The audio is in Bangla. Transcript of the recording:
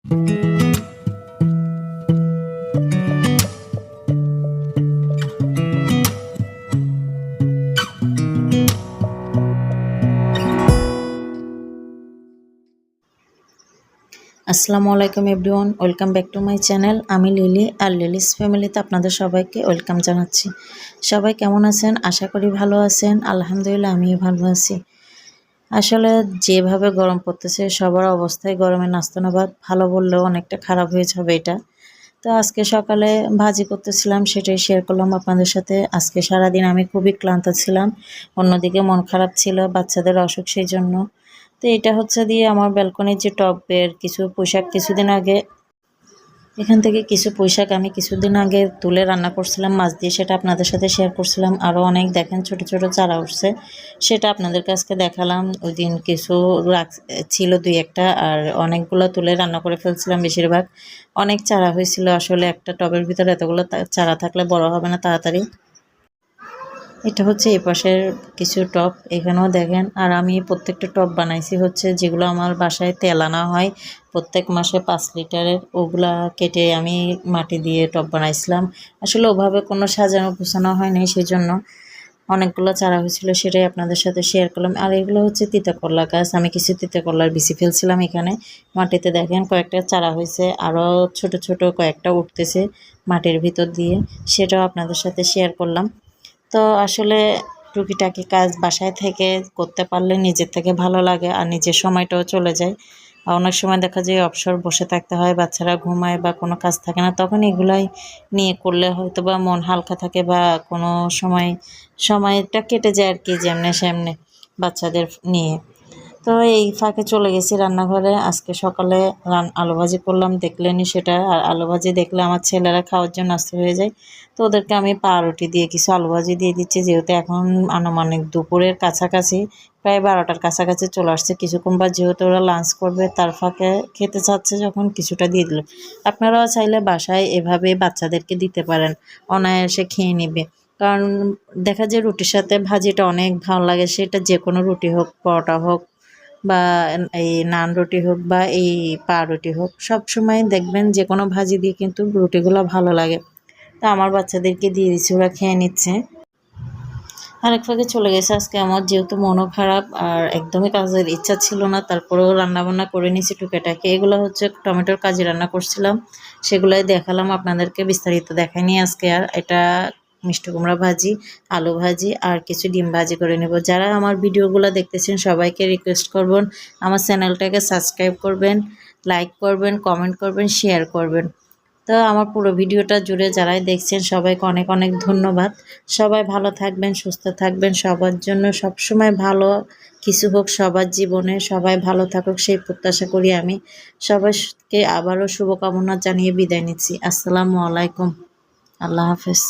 আসসালামু আলাইকুম everyone, welcome back to my channel. আমি লিলি আর লিলিস ফ্যামিলিতে আপনাদের সবাইকে ওয়েলকাম জানাচ্ছি। সবাই কেমন আছেন? আশা করি ভালো আছেন। আলহামদুলিল্লাহ আমিও ভালো আছি। আসলে যেভাবে গরম পড়তেছে সবার অবস্থায় গরমে নাস্তা না ভাত ভালো বললেও অনেকটা খারাপ হয়ে যাবে এটা। তো আজকে সকালে ভাজি করতেছিলাম, সেটাই শেয়ার করলাম আপনাদের সাথে। আজকে সারাদিন আমি খুবই ক্লান্ত ছিলাম, অন্যদিকে মন খারাপ ছিল, বাচ্চাদের অসুখ সেই জন্য। তো এটা হচ্ছে দিয়ে আমার ব্যালকনির যে টবের কিছু পোশাক কিছুদিন আগে এখান থেকে কিছু পুঁইশাক আমি কিছুদিন আগে তুলে রান্না করছিলাম মাছ দিয়ে, সেটা আপনাদের সাথে শেয়ার করছিলাম। আরও অনেক দেখেন ছোট ছোট চারা উঠছে, সেটা আপনাদের কাছে দেখালাম। ওই দিন কিছু ছিল দুই একটা, আর অনেকগুলো তুলে রান্না করে ফেলছিলাম। বেশিরভাগ অনেক চারা হয়েছিল। আসলে একটা টবের ভিতরে এতগুলো চারা থাকলে বড় হবে না তাড়াতাড়ি। এটা হচ্ছে এই পাশের কিছু টব, এখানেও দেখেন। আর আমি প্রত্যেকটা টব বানাইছি হচ্ছে যেগুলো আমার বাসায় তেল আনা হয় প্রত্যেক মাসে 5 লিটারের, ওগুলা কেটে আমি মাটি দিয়ে টব বানাইছিলাম। আসলে ওভাবে কোনো সাজানো গোছানো হয় নাই, সেই জন্য অনেকগুলো চারা হয়েছিল, সেটাই আপনাদের সাথে শেয়ার করলাম। আর এগুলো হচ্ছে তিতাকরলা গাছ, আমি কিছু তিতাকরলার বিচি ফেলছিলাম এখানে মাটিতে। দেখেন কয়েকটা চারা হয়েছে, আরও ছোট ছোট কয়েকটা উঠতেছে মাটির ভিতর দিয়ে, সেটাও আপনাদের সাথে শেয়ার করলাম। তো আসলে টুকিটাকি কাজ বাসায় থেকে করতে পারলে নিজের থেকে ভালো লাগে, আর নিজের সময়টাও চলে যায়। আর অনেক সময় দেখা যায় অবসর বসে থাকতে হয়, বাচ্চারা ঘুমায় বা কোনো কাজ থাকে না, তখন এগুলাই নিয়ে করলে হয়তো বা মন হালকা থাকে, বা কোনো সময়টা কেটে যায় আর কি, যেমনে সেমনে বাচ্চাদের নিয়ে। তো এই ফাঁকে চলে গেছি রান্নাঘরে। আজকে সকালে আলু ভাজি করলাম, দেখলেনি সেটা। আর আলু ভাজি দেখলে আমার ছেলেরা খাওয়ার জন্য আসতে হয়ে যায়, তো ওদেরকে আমি পাউরুটি দিয়ে কিছু আলু ভাজি দিয়ে দিচ্ছি, যেহেতু এখন আনুমানিক দুপুরের কাছাকাছি, প্রায় 12টার কাছাকাছি চলে আসছে। কিছুক্ষণ বা যেহেতু ওরা লাঞ্চ করবে, তার ফাঁকে খেতে চাচ্ছে যখন কিছুটা দিয়ে দিল। আপনারাও চাইলে বাসায় এভাবে বাচ্চাদেরকে দিতে পারেন, অনায়াসে খেয়ে নেবে। কারণ দেখা যায় রুটির সাথে ভাজিটা অনেক ভালো লাগে, সেটা যে কোনো রুটি হোক, পরোটা হোক, বা এই নান রুটি হোক, বা এই পাউরুটি হোক, সব সময় দেখবেন যে কোনো ভাজি দিয়ে কিন্তু রুটিগুলো ভালো লাগে। তো আমার বাচ্চাদেরকে দিয়ে দিচ্ছি, ওরা খেয়ে নিচ্ছে। আরেক ফাঁকে চলে গেছে আজকে আমার, যেহেতু মনও খারাপ আর একদমই কাজের ইচ্ছা ছিল না, তারপরেও রান্নাবান্না করে নিয়েছি টুকেটাকে। এগুলো হচ্ছে টমেটোর কাজি রান্না করছিলাম, সেগুলোই দেখালাম আপনাদেরকে, বিস্তারিত দেখাইনি আজকে। আর এটা মিষ্টি কুমড়া ভাজি, আলু ভাজি আর কিছু ডিম ভাজি করে নেব। যারা আমার ভিডিওগুলো দেখতেছেন সবাইকে রিকোয়েস্ট করবেন আমার চ্যানেলটাকে সাবস্ক্রাইব করবেন, লাইক করবেন, কমেন্ট করবেন, শেয়ার করবেন। তো আমার পুরো ভিডিওটা জুড়ে যারাই দেখছেন সবাইকে অনেক অনেক ধন্যবাদ। সবাই ভালো থাকবেন, সুস্থ থাকবেন, সবার জন্য সবসময় ভালো কিছু হোক সবার জীবনে, সবাই ভালো থাকুক সেই প্রত্যাশা করি আমি। সবাইকে আবারও শুভকামনা জানিয়ে বিদায় নিচ্ছি। আসসালামু আলাইকুম, আল্লাহ হাফেজ।